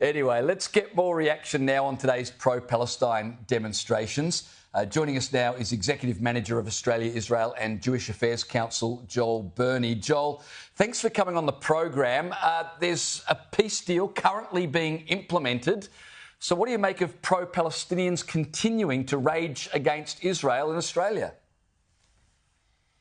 Anyway, let's get more reaction now on today's pro-Palestine demonstrations. Joining us now is Executive Manager of Australia, Israel and Jewish Affairs Council, Joel Burney. Joel, thanks for coming on the program. There's a peace deal currently being implemented. So what do you make of pro-Palestinians continuing to rage against Israel in Australia?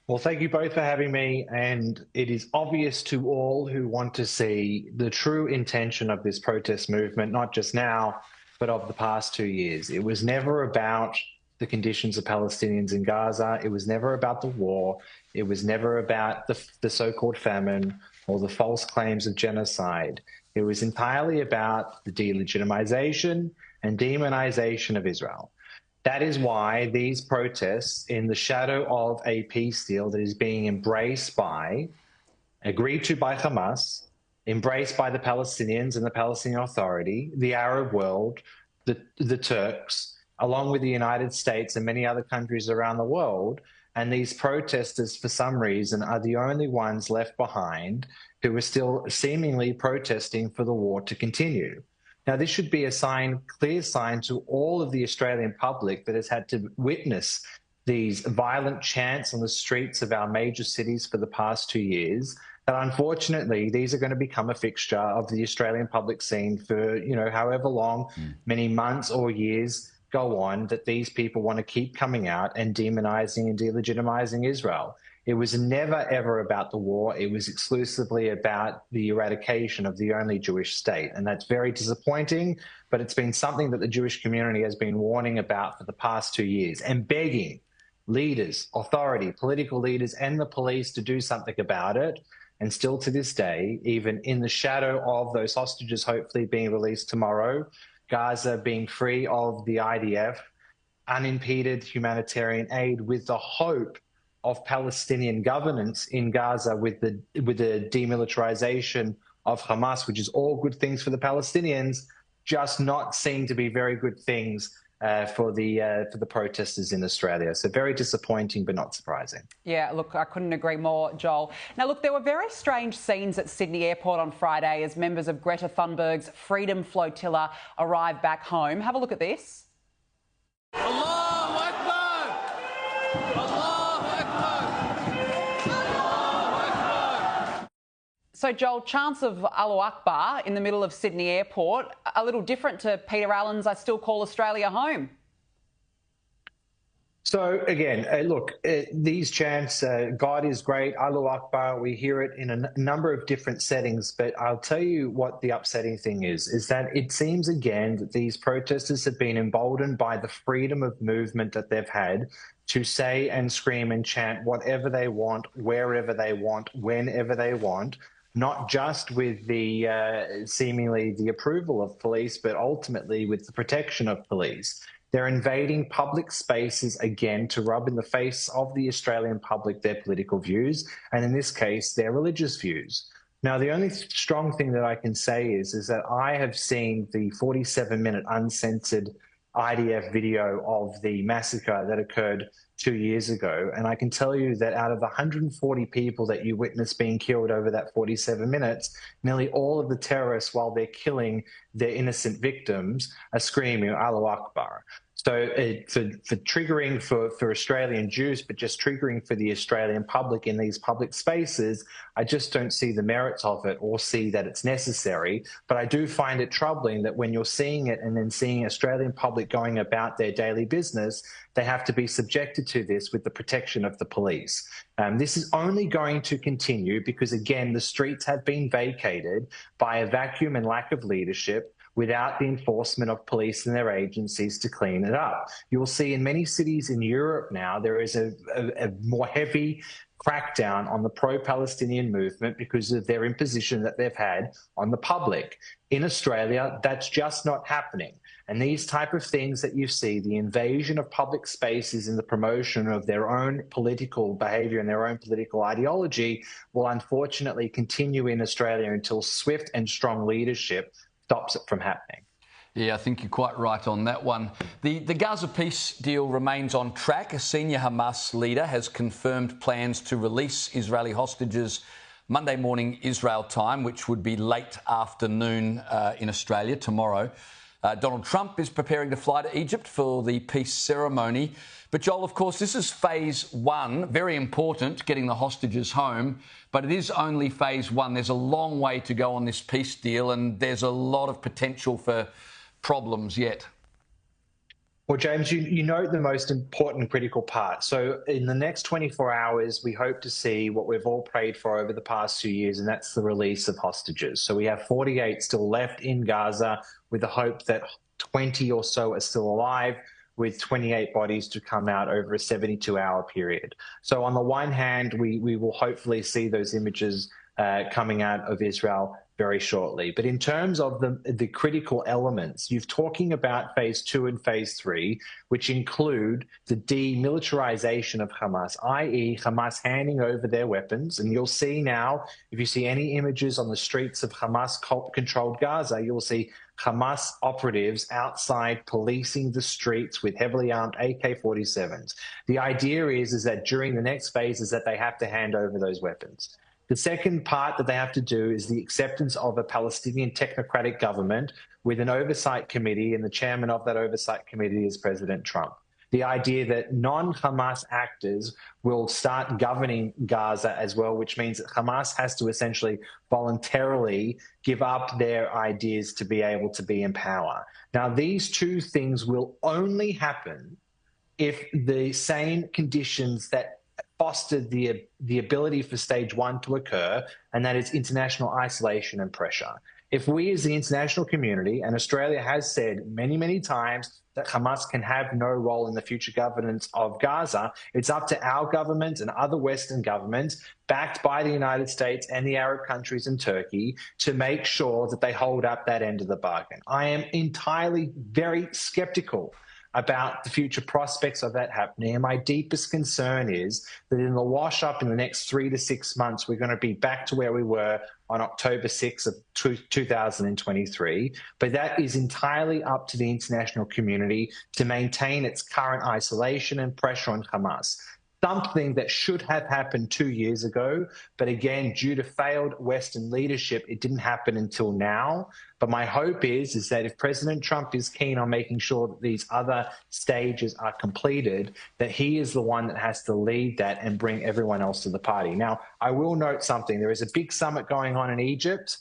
Well, thank you both for having me. And it is obvious to all who want to see the true intention of this protest movement, not just now, but of the past 2 years. It was never about the conditions of Palestinians in Gaza. It was never about the war. It was never about the so-called famine or the false claims of genocide. It was entirely about the delegitimization and demonization of Israel. That is why these protests, in the shadow of a peace deal that is being embraced by, agreed to by Hamas, embraced by the Palestinians and the Palestinian Authority, the Arab world, the Turks, along with the United States and many other countries around the world. And these protesters, for some reason, are the only ones left behind who are still seemingly protesting for the war to continue. Now, this should be a clear sign to all of the Australian public that has had to witness these violent chants on the streets of our major cities for the past 2 years, that unfortunately these are going to become a fixture of the Australian public scene for, however long, many months or years go on, that these people want to keep coming out and demonizing and delegitimizing Israel. It was never, ever about the war. It was exclusively about the eradication of the only Jewish state. And that's very disappointing, but it's been something that the Jewish community has been warning about for the past 2 years and begging leaders, authority, political leaders, and the police to do something about it. And still to this day, even in the shadow of those hostages hopefully being released tomorrow, Gaza being free of the IDF, unimpeded humanitarian aid with the hope of Palestinian governance in Gaza, with the demilitarization of Hamas, which is all good things for the Palestinians, just not seem to be very good things for the protesters in Australia. So very disappointing, but not surprising. Yeah, look, I couldn't agree more, Joel. Now, look, there were very strange scenes at Sydney Airport on Friday as members of Greta Thunberg's Freedom Flotilla arrived back home. Have a look at this. Allahu Akbar! Allahu Akbar! Allahu Akbar! So, Joel, chants of Allahu Akbar in the middle of Sydney Airport, a little different to Peter Allen's I Still Call Australia Home. So again, look, these chants, God is great, Allahu Akbar, we hear it in a number of different settings, but I'll tell you what the upsetting thing is that it seems again that these protesters have been emboldened by the freedom of movement that they've had to say and scream and chant whatever they want, wherever they want, whenever they want, not just with the seemingly the approval of police, but ultimately with the protection of police. They're invading public spaces again to rub in the face of the Australian public their political views, and in this case, their religious views. Now, the only strong thing that I can say is that I have seen the 47-minute uncensored IDF video of the massacre that occurred 2 years ago. And I can tell you that out of the 140 people that you witnessed being killed over that 47 minutes, nearly all of the terrorists, while they're killing their innocent victims, are screaming Allahu Akbar. So for triggering for Australian Jews, but just triggering for the Australian public in these public spaces, I just don't see the merits of it or see that it's necessary. But I do find it troubling that when you're seeing it and then seeing Australian public going about their daily business, they have to be subjected to this with the protection of the police. This is only going to continue because, again, the streets have been vacated by a vacuum and lack of leadership, without the enforcement of police and their agencies to clean it up. You'll see in many cities in Europe now, there is a more heavy crackdown on the pro-Palestinian movement because of their imposition that they've had on the public. In Australia, that's just not happening. And these type of things that you see, the invasion of public spaces and the promotion of their own political behaviour and their own political ideology, will unfortunately continue in Australia until swift and strong leadership stops it from happening. Yeah, I think you're quite right on that one. The Gaza peace deal remains on track. A senior Hamas leader has confirmed plans to release Israeli hostages Monday morning Israel time, which would be late afternoon in Australia tomorrow. Donald Trump is preparing to fly to Egypt for the peace ceremony. But Joel, of course, this is phase one, very important, getting the hostages home. But it is only phase one. There's a long way to go on this peace deal, and there's a lot of potential for problems yet. Well, James, you know the most important critical part. So in the next 24 hours, we hope to see what we've all prayed for over the past 2 years, and that's the release of hostages. So we have 48 still left in Gaza with the hope that 20 or so are still alive, with 28 bodies to come out over a 72-hour period. So on the one hand, we will hopefully see those images coming out of Israel very shortly. But in terms of the critical elements, you're talking about phase two and phase three, which include the demilitarization of Hamas, i.e. Hamas handing over their weapons. And you'll see now, if you see any images on the streets of Hamas-controlled Gaza, you'll see Hamas operatives outside policing the streets with heavily armed AK-47s. The idea is that during the next phase is that they have to hand over those weapons. The second part that they have to do is the acceptance of a Palestinian technocratic government with an oversight committee, and the chairman of that oversight committee is President Trump. The idea that non-Hamas actors will start governing Gaza as well, which means that Hamas has to essentially voluntarily give up their ideas to be able to be in power. Now, these two things will only happen if the same conditions that fostered the ability for stage one to occur, and that is international isolation and pressure. If we as the international community, and Australia has said many, many times that Hamas can have no role in the future governance of Gaza, it's up to our government and other Western governments, backed by the United States and the Arab countries and Turkey, to make sure that they hold up that end of the bargain. I am entirely very skeptical about the future prospects of that happening. And my deepest concern is that in the wash up in the next 3 to 6 months, we're going to be back to where we were on October 6th of 2023. But that is entirely up to the international community to maintain its current isolation and pressure on Hamas. Something that should have happened 2 years ago, but again, due to failed Western leadership, it didn't happen until now. But my hope is that if President Trump is keen on making sure that these other stages are completed, that he is the one that has to lead that and bring everyone else to the party. Now, I will note something. There is a big summit going on in Egypt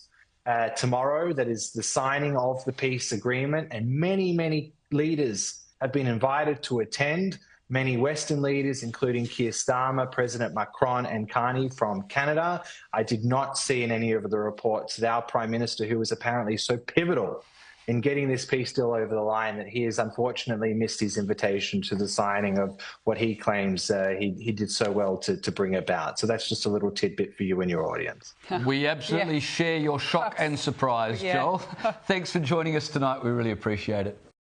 tomorrow that is the signing of the peace agreement, and many, many leaders have been invited to attend. Many Western leaders, including Keir Starmer, President Macron and Carney from Canada. I did not see in any of the reports that our Prime Minister, who was apparently so pivotal in getting this peace deal over the line, that he has unfortunately missed his invitation to the signing of what he claims he did so well to bring about. So that's just a little tidbit for you and your audience. We absolutely share your shock and surprise, Joel. Thanks for joining us tonight. We really appreciate it.